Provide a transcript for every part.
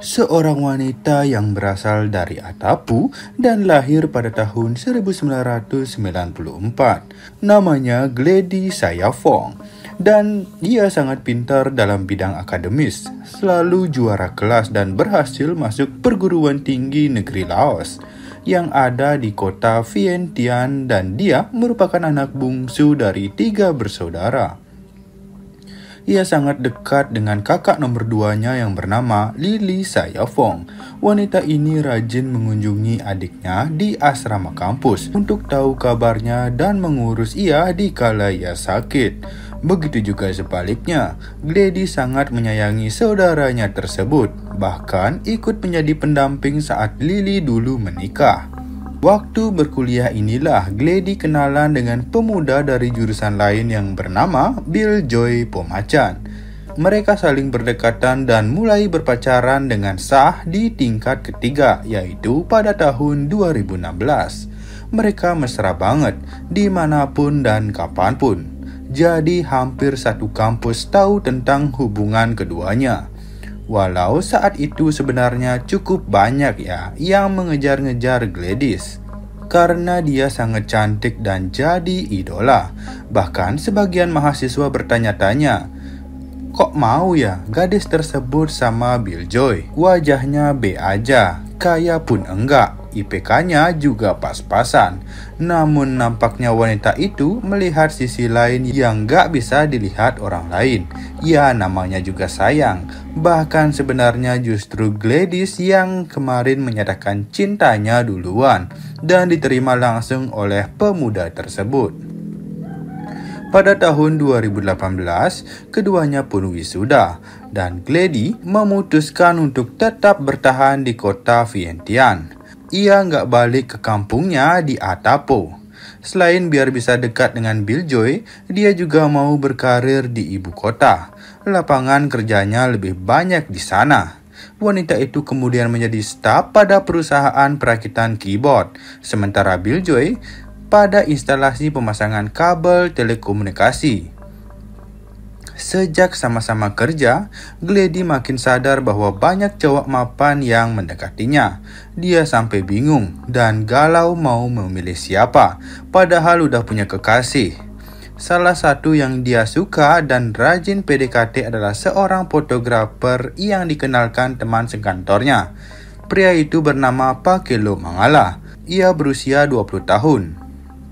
seorang wanita yang berasal dari Atapu dan lahir pada tahun 1994. Namanya Gledy Sayafong. Dan dia sangat pintar dalam bidang akademis, selalu juara kelas dan berhasil masuk perguruan tinggi negeri Laos yang ada di kota Vientiane, dan dia merupakan anak bungsu dari 3 bersaudara. Ia sangat dekat dengan kakak nomor 2-nya yang bernama Lily Sayafong. Wanita ini rajin mengunjungi adiknya di asrama kampus untuk tahu kabarnya dan mengurus ia di kala ia sakit. Begitu juga sebaliknya, Gledy sangat menyayangi saudaranya tersebut, bahkan ikut menjadi pendamping saat Lily dulu menikah. Waktu berkuliah inilah Gledy kenalan dengan pemuda dari jurusan lain yang bernama Bill Joy Pomachan. Mereka saling berdekatan dan mulai berpacaran dengan sah di tingkat ketiga, yaitu pada tahun 2016. Mereka mesra banget dimanapun dan kapanpun. Jadi hampir satu kampus tahu tentang hubungan keduanya. Walau saat itu sebenarnya cukup banyak yang mengejar-ngejar Gladys karena dia sangat cantik dan jadi idola. Bahkan sebagian mahasiswa bertanya-tanya, kok mau gadis tersebut sama Bill Joy? Wajahnya B aja, kaya pun enggak, IPK-nya juga pas-pasan. Namun nampaknya wanita itu melihat sisi lain yang gak bisa dilihat orang lain. Ya, namanya juga sayang. Bahkan sebenarnya justru Gladys yang kemarin menyatakan cintanya duluan dan diterima langsung oleh pemuda tersebut. Pada tahun 2018, keduanya pun wisuda dan Gledy memutuskan untuk tetap bertahan di kota Vientiane. Ia nggak balik ke kampungnya di Atapu. Selain biar bisa dekat dengan Bill Joy, dia juga mau berkarir di ibu kota. Lapangan kerjanya lebih banyak di sana. Wanita itu kemudian menjadi staf pada perusahaan perakitan keyboard, sementara Bill Joy pada instalasi pemasangan kabel telekomunikasi. Sejak sama-sama kerja, Gledy makin sadar bahwa banyak cowok mapan yang mendekatinya. Dia sampai bingung dan galau mau memilih siapa, padahal udah punya kekasih. Salah satu yang dia suka dan rajin PDKT adalah seorang fotografer yang dikenalkan teman sekantornya. Pria itu bernama Pakelo Mangala. Ia berusia 20 tahun.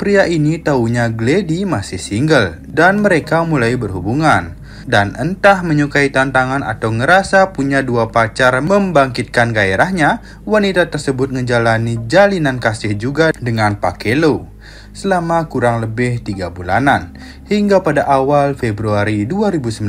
Pria ini taunya Gledy masih single dan mereka mulai berhubungan. Dan entah menyukai tantangan atau ngerasa punya 2 pacar membangkitkan gairahnya, wanita tersebut ngejalani jalinan kasih juga dengan Pakelo selama kurang lebih 3 bulanan. Hingga pada awal Februari 2019,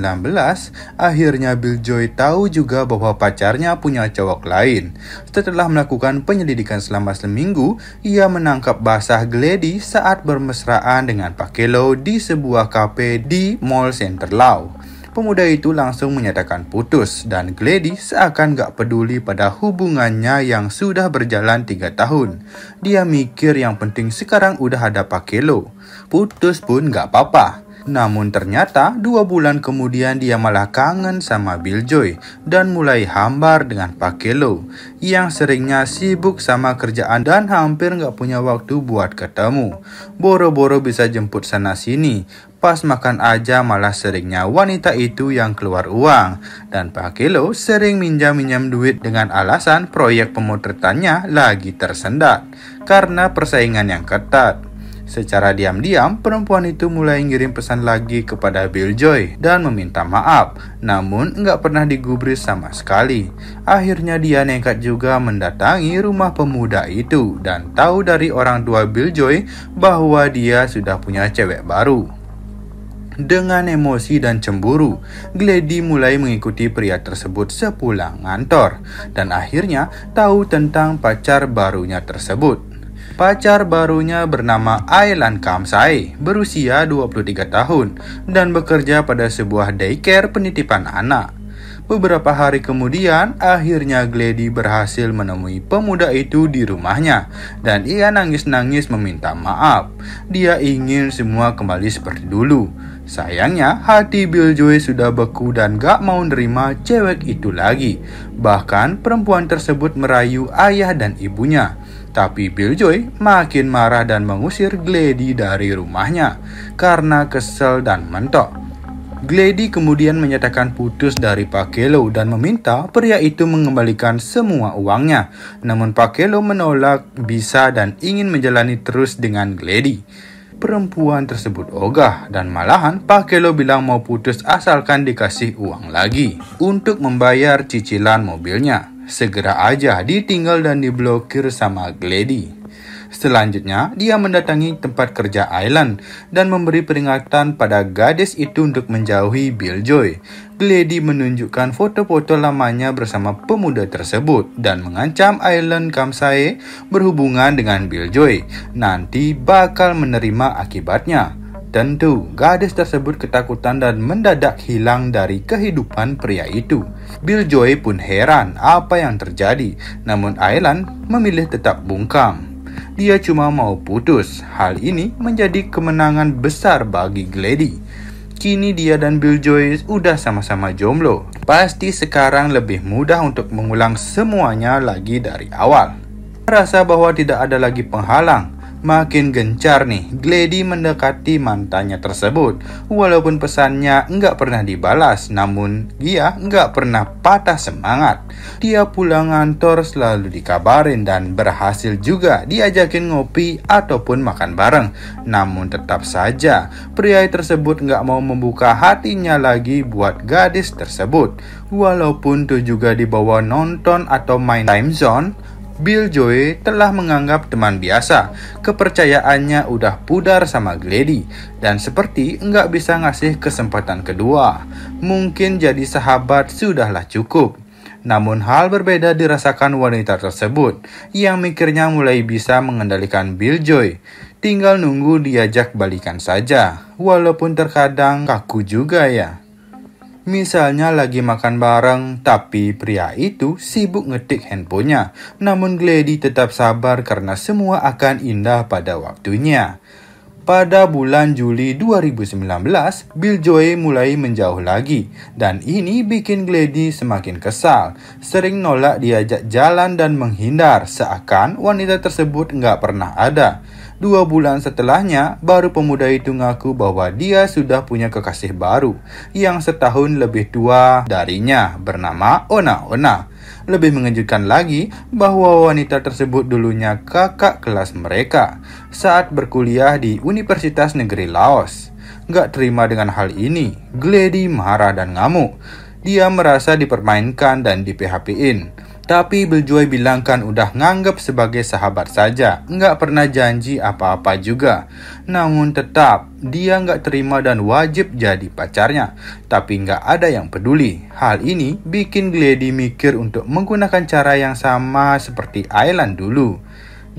akhirnya Bill Joy tahu juga bahwa pacarnya punya cowok lain. Setelah melakukan penyelidikan selama seminggu, ia menangkap basah Gledy saat bermesraan dengan Pakelo di sebuah kafe di Mall Center Lau. Pemuda itu langsung menyatakan putus dan Gledy seakan gak peduli pada hubungannya yang sudah berjalan 3 tahun. Dia mikir yang penting sekarang udah ada Pakelo. Putus pun gak apa-apa. Namun ternyata 2 bulan kemudian dia malah kangen sama Bill Joy dan mulai hambar dengan Pakelo yang seringnya sibuk sama kerjaan dan hampir gak punya waktu buat ketemu. Boro-boro bisa jemput sana sini. Pas makan aja malah seringnya wanita itu yang keluar uang. Dan Pakelo sering minjam-minjam duit dengan alasan proyek pemotretannya lagi tersendat karena persaingan yang ketat. Secara diam-diam, perempuan itu mulai ngirim pesan lagi kepada Bill Joy dan meminta maaf, namun nggak pernah digubris sama sekali. Akhirnya dia nekat juga mendatangi rumah pemuda itu dan tahu dari orang tua Bill Joy bahwa dia sudah punya cewek baru. Dengan emosi dan cemburu, Gledy mulai mengikuti pria tersebut sepulang ngantor dan akhirnya tahu tentang pacar barunya tersebut. Pacar barunya bernama Ailan Kamsai, berusia 23 tahun dan bekerja pada sebuah daycare penitipan anak. Beberapa hari kemudian, akhirnya Gledy berhasil menemui pemuda itu di rumahnya dan ia nangis-nangis meminta maaf. Dia ingin semua kembali seperti dulu. Sayangnya, hati Billjoy sudah beku dan gak mau nerima cewek itu lagi. Bahkan perempuan tersebut merayu ayah dan ibunya. Tapi Billjoy makin marah dan mengusir Glady dari rumahnya karena kesel dan mentok. Glady kemudian menyatakan putus dari Pakelo dan meminta pria itu mengembalikan semua uangnya. Namun Pakelo menolak bisa dan ingin menjalani terus dengan Glady. Perempuan tersebut ogah dan malahan Pakelo bilang mau putus asalkan dikasih uang lagi untuk membayar cicilan mobilnya. Segera aja ditinggal dan diblokir sama Glady. Selanjutnya, dia mendatangi tempat kerja Aylan dan memberi peringatan pada gadis itu untuk menjauhi Billjoy. Glady menunjukkan foto-foto lamanya bersama pemuda tersebut dan mengancam Aylan Kamsae berhubungan dengan Billjoy. Nanti bakal menerima akibatnya. Tentu, gadis tersebut ketakutan dan mendadak hilang dari kehidupan pria itu. Billjoy pun heran apa yang terjadi, namun Aylan memilih tetap bungkam. Dia cuma mau putus. Hal ini menjadi kemenangan besar bagi Glady. Kini dia dan Billjoy udah sama-sama jomblo. Pasti sekarang lebih mudah untuk mengulang semuanya lagi dari awal. Merasa bahwa tidak ada lagi penghalang. Makin gencar nih Glady mendekati mantannya tersebut. Walaupun pesannya nggak pernah dibalas, namun dia nggak pernah patah semangat. Dia pulang kantor selalu dikabarin dan berhasil juga diajakin ngopi ataupun makan bareng. Namun tetap saja pria tersebut nggak mau membuka hatinya lagi buat gadis tersebut. Walaupun tuh juga dibawa nonton atau main time zone, Billjoy telah menganggap teman biasa. Kepercayaannya udah pudar sama Glady dan seperti nggak bisa ngasih kesempatan kedua. Mungkin jadi sahabat sudahlah cukup. Namun hal berbeda dirasakan wanita tersebut yang mikirnya mulai bisa mengendalikan Billjoy. Tinggal nunggu diajak balikan saja. Walaupun terkadang kaku juga ya. Misalnya lagi makan bareng, tapi pria itu sibuk ngetik handphonenya. Namun Glady tetap sabar karena semua akan indah pada waktunya. Pada bulan Juli 2019, Billjoy mulai menjauh lagi. Dan ini bikin Glady semakin kesal. Sering nolak diajak jalan dan menghindar, seakan wanita tersebut nggak pernah ada. 2 bulan setelahnya, baru pemuda itu ngaku bahwa dia sudah punya kekasih baru yang setahun lebih tua darinya bernama Ona. Lebih mengejutkan lagi bahwa wanita tersebut dulunya kakak kelas mereka saat berkuliah di Universitas Negeri Laos. Gak terima dengan hal ini, Glady marah dan ngamuk. Dia merasa dipermainkan dan di PHP-in. Tapi Billjoy bilang kan udah nganggap sebagai sahabat saja, nggak pernah janji apa-apa juga. Namun tetap, dia nggak terima dan wajib jadi pacarnya. Tapi nggak ada yang peduli. Hal ini bikin Glady mikir untuk menggunakan cara yang sama seperti Aylan dulu.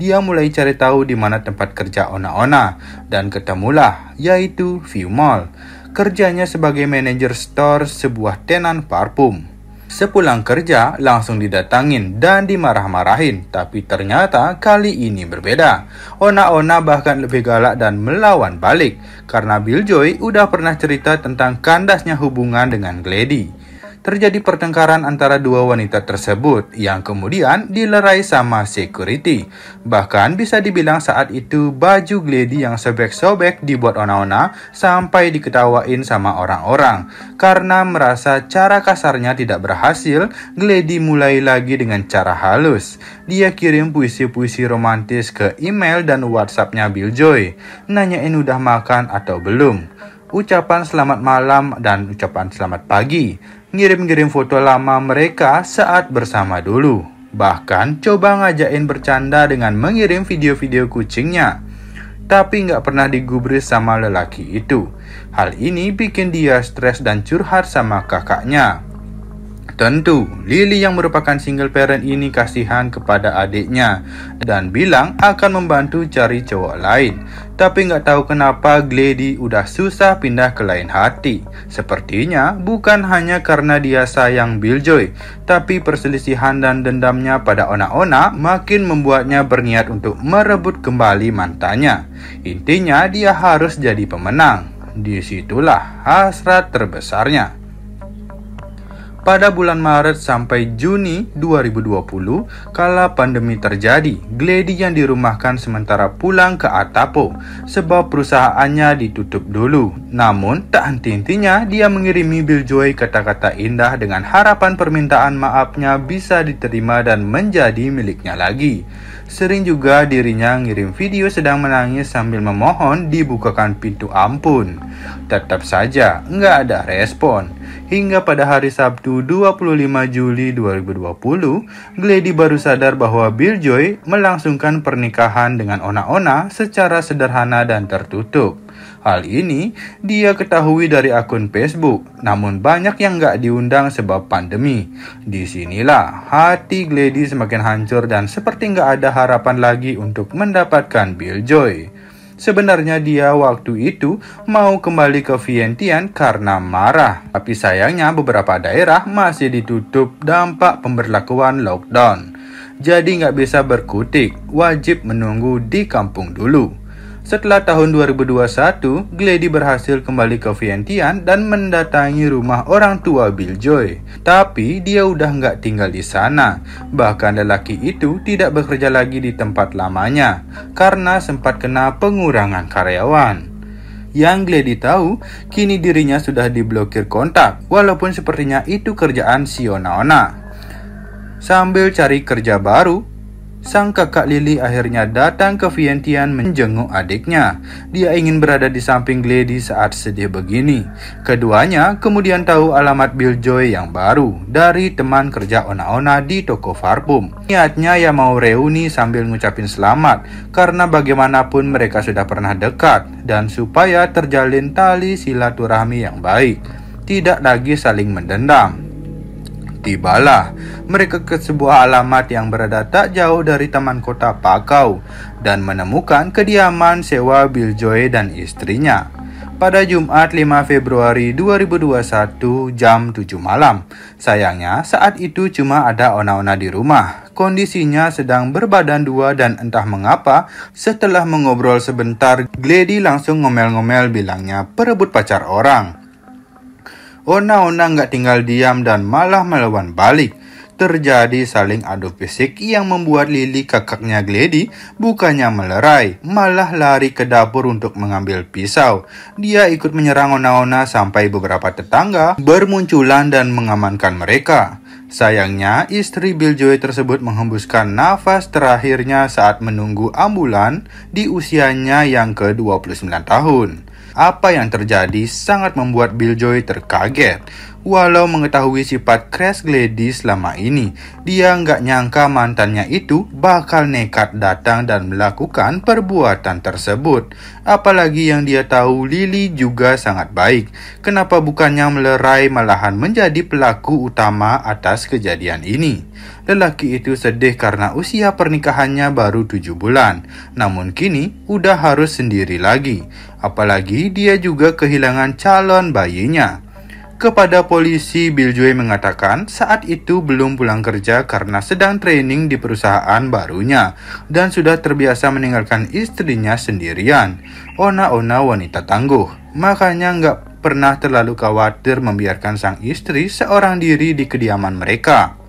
Dia mulai cari tahu di mana tempat kerja Ona dan ketemulah, yaitu View Mall. Kerjanya sebagai manajer store sebuah tenan parfum. Sepulang kerja, langsung didatangin dan dimarah-marahin. Tapi ternyata kali ini berbeda. Ona bahkan lebih galak dan melawan balik. Karena Billjoy udah pernah cerita tentang kandasnya hubungan dengan Glady. Terjadi pertengkaran antara dua wanita tersebut yang kemudian dilerai sama security. Bahkan bisa dibilang saat itu baju Glady yang sobek-sobek dibuat Ona sampai diketawain sama orang-orang. Karena merasa cara kasarnya tidak berhasil, Glady mulai lagi dengan cara halus. Dia kirim puisi-puisi romantis ke email dan WhatsApp-nya Billjoy, nanyain udah makan atau belum. Ucapan selamat malam dan ucapan selamat pagi. Ngirim-ngirim foto lama mereka saat bersama dulu. Bahkan coba ngajakin bercanda dengan mengirim video-video kucingnya. Tapi nggak pernah digubris sama lelaki itu. Hal ini bikin dia stres dan curhat sama kakaknya. Tentu, Lily yang merupakan single parent ini kasihan kepada adiknya dan bilang akan membantu cari cowok lain. Tapi nggak tahu kenapa Glady udah susah pindah ke lain hati. Sepertinya bukan hanya karena dia sayang Billjoy, tapi perselisihan dan dendamnya pada Ona makin membuatnya berniat untuk merebut kembali mantannya. Intinya dia harus jadi pemenang. disitulah hasrat terbesarnya. Pada bulan Maret sampai Juni 2020, kala pandemi terjadi, Glady yang dirumahkan sementara pulang ke Atapo sebab perusahaannya ditutup dulu. Namun, tak henti-hentinya dia mengirimi Billjoy kata-kata indah dengan harapan permintaan maafnya bisa diterima dan menjadi miliknya lagi. Sering juga dirinya ngirim video sedang menangis sambil memohon dibukakan pintu ampun. Tetap saja nggak ada respon. Hingga pada hari Sabtu 25 Juli 2020, Glady baru sadar bahwa Billjoy melangsungkan pernikahan dengan Ona-Ona secara sederhana dan tertutup. Hal ini dia ketahui dari akun Facebook, namun banyak yang nggak diundang sebab pandemi. Disinilah hati Glady semakin hancur dan seperti nggak ada harapan lagi untuk mendapatkan Billjoy. Sebenarnya dia waktu itu mau kembali ke Vientiane karena marah, tapi sayangnya beberapa daerah masih ditutup dampak pemberlakuan lockdown. Jadi nggak bisa berkutik, wajib menunggu di kampung dulu. Setelah tahun 2021, Glady berhasil kembali ke Vientiane dan mendatangi rumah orang tua Billjoy. Tapi dia udah nggak tinggal di sana. Bahkan lelaki itu tidak bekerja lagi di tempat lamanya karena sempat kena pengurangan karyawan. Yang Glady tahu, kini dirinya sudah diblokir kontak, walaupun sepertinya itu kerjaan si Ona-Ona. Sambil cari kerja baru, sang kakak Lily akhirnya datang ke Vientiane menjenguk adiknya. Dia ingin berada di samping Glady saat sedih begini. Keduanya kemudian tahu alamat Billjoy yang baru dari teman kerja Ona-Ona di toko parfum. Niatnya ya mau reuni sambil ngucapin selamat, karena bagaimanapun mereka sudah pernah dekat, dan supaya terjalin tali silaturahmi yang baik, tidak lagi saling mendendam. Tibalah mereka ke sebuah alamat yang berada tak jauh dari taman kota Pakau dan menemukan kediaman sewa Billjoy dan istrinya. Pada Jumat 5 Februari 2021 jam 7 malam. Sayangnya saat itu cuma ada Ona-Ona di rumah. Kondisinya sedang berbadan dua dan entah mengapa setelah mengobrol sebentar, Glady langsung ngomel-ngomel bilangnya perebut pacar orang. Ona-Ona nggak tinggal diam dan malah melawan balik. Terjadi saling adu fisik yang membuat Lily, kakaknya Glady, bukannya melerai, malah lari ke dapur untuk mengambil pisau. Dia ikut menyerang Ona-Ona sampai beberapa tetangga bermunculan dan mengamankan mereka. Sayangnya, istri Billjoy tersebut menghembuskan nafas terakhirnya saat menunggu ambulan di usianya yang ke-29 tahun. Apa yang terjadi sangat membuat Billjoy terkaget. Walau mengetahui sifat keras Glady selama ini, dia nggak nyangka mantannya itu bakal nekat datang dan melakukan perbuatan tersebut. Apalagi yang dia tahu Lily juga sangat baik. Kenapa bukannya melerai malahan menjadi pelaku utama atas kejadian ini? Lelaki itu sedih karena usia pernikahannya baru 7 bulan. Namun kini udah harus sendiri lagi. Apalagi dia juga kehilangan calon bayinya. Kepada polisi, Billjoy mengatakan saat itu belum pulang kerja karena sedang training di perusahaan barunya dan sudah terbiasa meninggalkan istrinya sendirian. Ona-Ona wanita tangguh, makanya nggak pernah terlalu khawatir membiarkan sang istri seorang diri di kediaman mereka.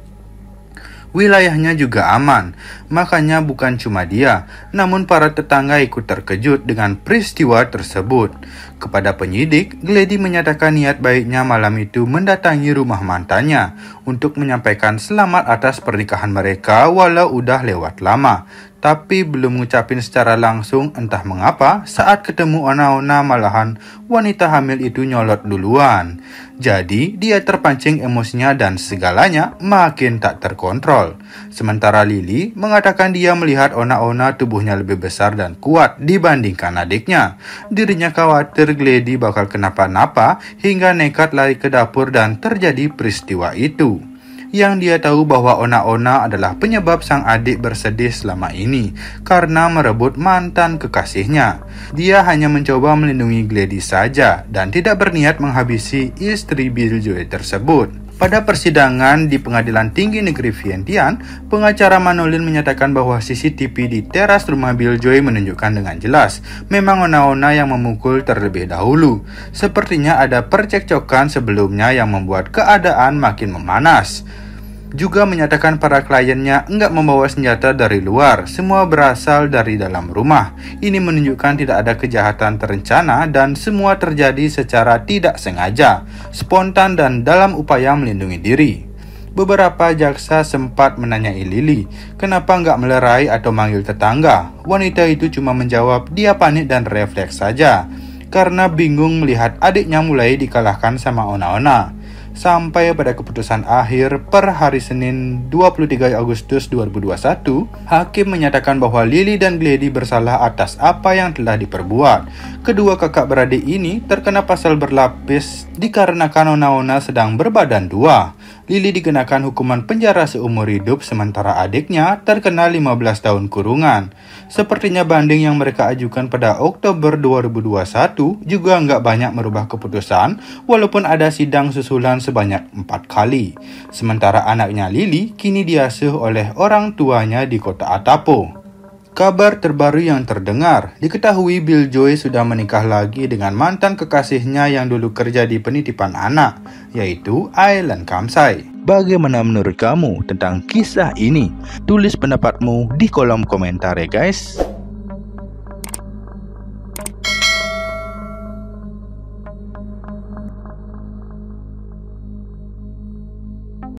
Wilayahnya juga aman, makanya bukan cuma dia, namun para tetangga ikut terkejut dengan peristiwa tersebut. Kepada penyidik, Glady menyatakan niat baiknya malam itu mendatangi rumah mantannya untuk menyampaikan selamat atas pernikahan mereka walau udah lewat lama. Tapi belum ngucapin secara langsung, entah mengapa saat ketemu Ona-Ona malahan wanita hamil itu nyolot duluan. Jadi dia terpancing emosinya dan segalanya makin tak terkontrol. Sementara Lily mengatakan dia melihat Ona-Ona tubuhnya lebih besar dan kuat dibandingkan adiknya. Dirinya khawatir Glady bakal kenapa-napa hingga nekat lari ke dapur dan terjadi peristiwa itu. Yang dia tahu bahwa Ona-Ona adalah penyebab sang adik bersedih selama ini karena merebut mantan kekasihnya. Dia hanya mencoba melindungi Glady saja dan tidak berniat menghabisi istri Billjoy tersebut. Pada persidangan di Pengadilan Tinggi Negeri Vientiane, pengacara Manolin menyatakan bahwa CCTV di teras rumah Bill Joy menunjukkan dengan jelas memang Ona-Ona yang memukul terlebih dahulu. Sepertinya ada percekcokan sebelumnya yang membuat keadaan makin memanas. Juga menyatakan para kliennya enggak membawa senjata dari luar, semua berasal dari dalam rumah. Ini menunjukkan tidak ada kejahatan terencana dan semua terjadi secara tidak sengaja, spontan dan dalam upaya melindungi diri. Beberapa jaksa sempat menanyai Lily, kenapa enggak melerai atau manggil tetangga. Wanita itu cuma menjawab dia panik dan refleks saja, karena bingung melihat adiknya mulai dikalahkan sama Ona-Ona. Sampai pada keputusan akhir per hari Senin 23 Agustus 2021, hakim menyatakan bahwa Lily dan Glady bersalah atas apa yang telah diperbuat. Kedua kakak beradik ini terkena pasal berlapis dikarenakan Ona-Ona sedang berbadan dua. Lily dikenakan hukuman penjara seumur hidup sementara adiknya terkena 15 tahun kurungan. Sepertinya banding yang mereka ajukan pada Oktober 2021 juga nggak banyak merubah keputusan walaupun ada sidang susulan sebanyak 4 kali. Sementara anaknya Lily kini diasuh oleh orang tuanya di kota Atapo. Kabar terbaru yang terdengar, diketahui Bill Joy sudah menikah lagi dengan mantan kekasihnya yang dulu kerja di penitipan anak, yaitu Aileen Kamsai. Bagaimana menurut kamu tentang kisah ini? Tulis pendapatmu di kolom komentar ya guys.